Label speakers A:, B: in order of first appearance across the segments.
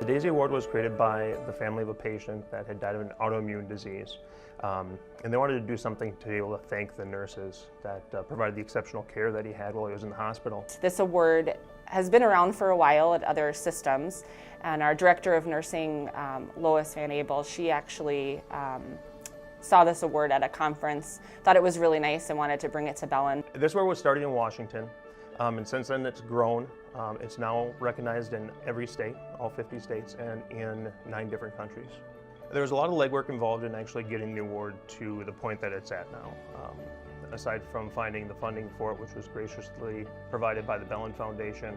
A: DAISY Award was created by the family of a patient that had died of an autoimmune disease. And they wanted to do something to be able to thank the nurses that provided the exceptional care that he had while he was in the hospital.
B: This award has been around for a while at other systems, and our director of nursing, Lois Van Abel, she actually saw this award at a conference, thought it was really nice and wanted to bring it to Bellin.
A: This award was started in Washington, and since then it's grown. It's now recognized in every state, all 50 states, and in 9 different countries. There was a lot of legwork involved in actually getting the award to the point that it's at now. Aside from finding the funding for it, which was graciously provided by the Bellin Foundation,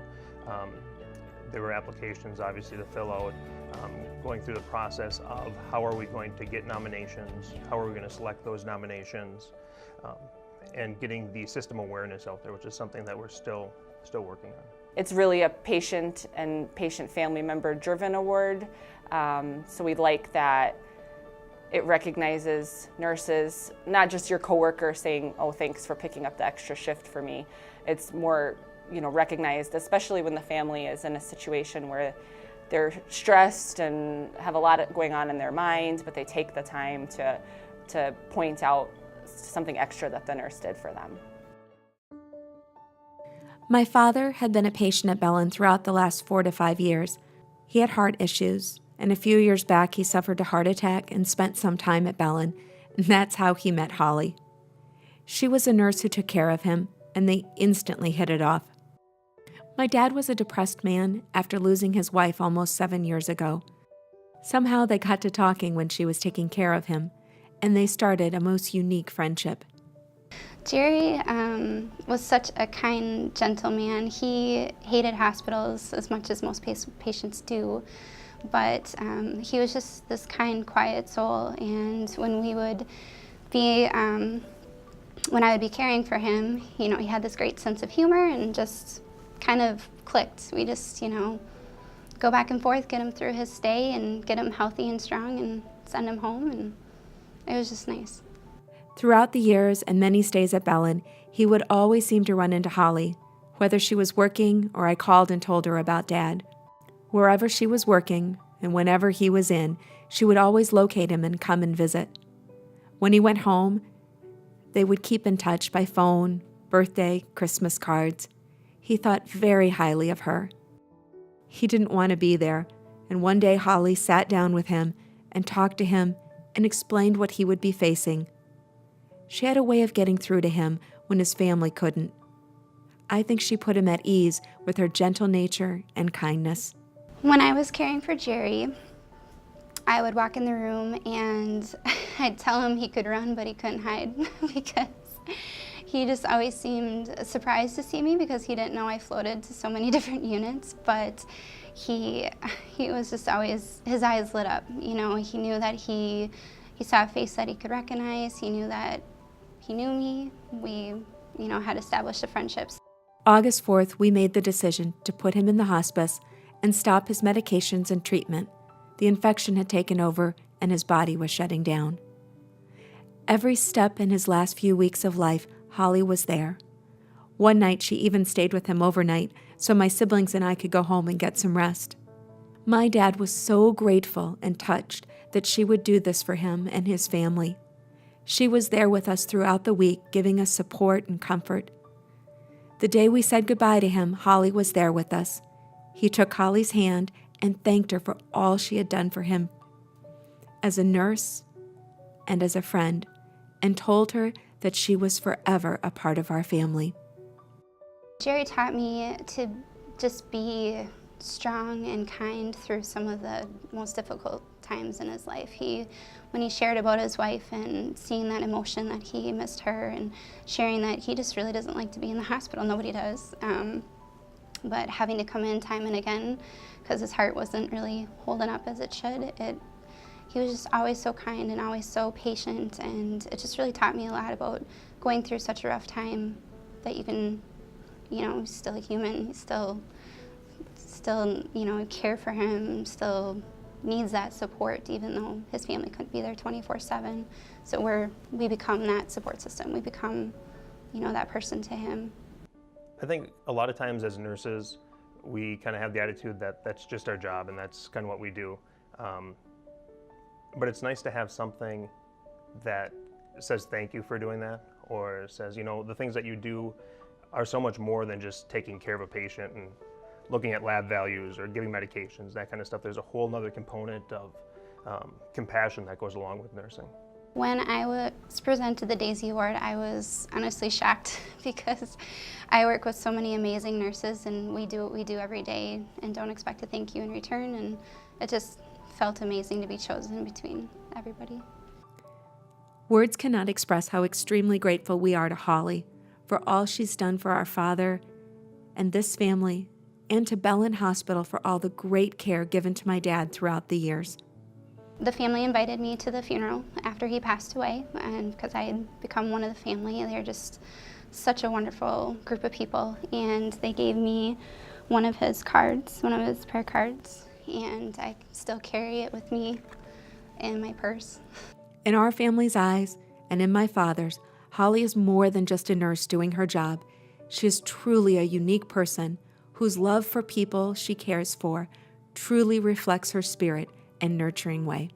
A: there were applications obviously to fill out, going through the process of how are we going to get nominations, how are we going to select those nominations, and getting the system awareness out there, which is something that we're still working on.
B: It's really a patient and patient family member driven award, so we like that it recognizes nurses, not just your coworker saying, oh, thanks for picking up the extra shift for me. It's more, recognized, especially when the family is in a situation where they're stressed and have a lot going on in their mind, but they take the time to point out something extra that the nurse did for them.
C: My father had been a patient at Bellin throughout the last 4 to 5 years. He had heart issues, and a few years back he suffered a heart attack and spent some time at Bellin, and that's how he met Holly. She was a nurse who took care of him, and they instantly hit it off. My dad was a depressed man after losing his wife almost 7 years ago. Somehow they got to talking when she was taking care of him, and they started a most unique friendship.
D: Jerry was such a kind, gentle man. He hated hospitals as much as most patients do, but he was just this kind, quiet soul. And when we would be, when I would be caring for him, he had this great sense of humor and just kind of clicked. We just, go back and forth, get him through his stay and get him healthy and strong and send him home, and it was just nice.
C: Throughout the years and many stays at Bellin, he would always seem to run into Holly, whether she was working or I called and told her about Dad. Wherever she was working and whenever he was in, she would always locate him and come and visit. When he went home, they would keep in touch by phone, birthday, Christmas cards. He thought very highly of her. He didn't want to be there, and one day Holly sat down with him and talked to him and explained what he would be facing. She had a way of getting through to him when his family couldn't. I think she put him at ease with her gentle nature and kindness.
D: When I was caring for Jerry, I would walk in the room and I'd tell him he could run, but he couldn't hide because he just always seemed surprised to see me because he didn't know I floated to so many different units, but he was just always, his eyes lit up. He knew that he saw a face that he could recognize. He knew that he knew me. We, had established a friendship.
C: August 4th, we made the decision to put him in the hospice and stop his medications and treatment. The infection had taken over and his body was shutting down. Every step in his last few weeks of life, Holly was there. One night, she even stayed with him overnight so my siblings and I could go home and get some rest. My dad was so grateful and touched that she would do this for him and his family. She was there with us throughout the week, giving us support and comfort. The day we said goodbye to him, Holly was there with us. He took Holly's hand and thanked her for all she had done for him as a nurse and as a friend, and told her that she was forever a part of our family.
D: Jerry taught me to just be strong and kind through some of the most difficult times in his life. When he shared about his wife and seeing that emotion that he missed her and sharing that he just really doesn't like to be in the hospital, nobody does, but having to come in time and again because his heart wasn't really holding up as it should, he was just always so kind and always so patient, and it just really taught me a lot about going through such a rough time that you can, he's still a human, he's still, care for him, still needs that support even though his family couldn't be there 24/7. So we become that support system. We become, that person to him.
A: I think a lot of times as nurses, we kind of have the attitude that that's just our job and that's kind of what we do. But it's nice to have something that says thank you for doing that, or says, you know, the things that you do are so much more than just taking care of a patient and looking at lab values or giving medications, that kind of stuff. There's a whole nother component of compassion that goes along with nursing.
D: When I was presented the Daisy Award, I was honestly shocked because I work with so many amazing nurses and we do what we do every day and don't expect a thank you in return, and it just felt amazing to be chosen between everybody.
C: Words cannot express how extremely grateful we are to Holly for all she's done for our father and this family, and to Bellin Hospital for all the great care given to my dad throughout the years.
D: The family invited me to the funeral after he passed away, and because I had become one of the family, they're just such a wonderful group of people, and they gave me one of his cards, one of his prayer cards, and I still carry it with me in my purse.
C: In our family's eyes, and in my father's, Holly is more than just a nurse doing her job. She is truly a unique person whose love for people she cares for truly reflects her spirit and nurturing way.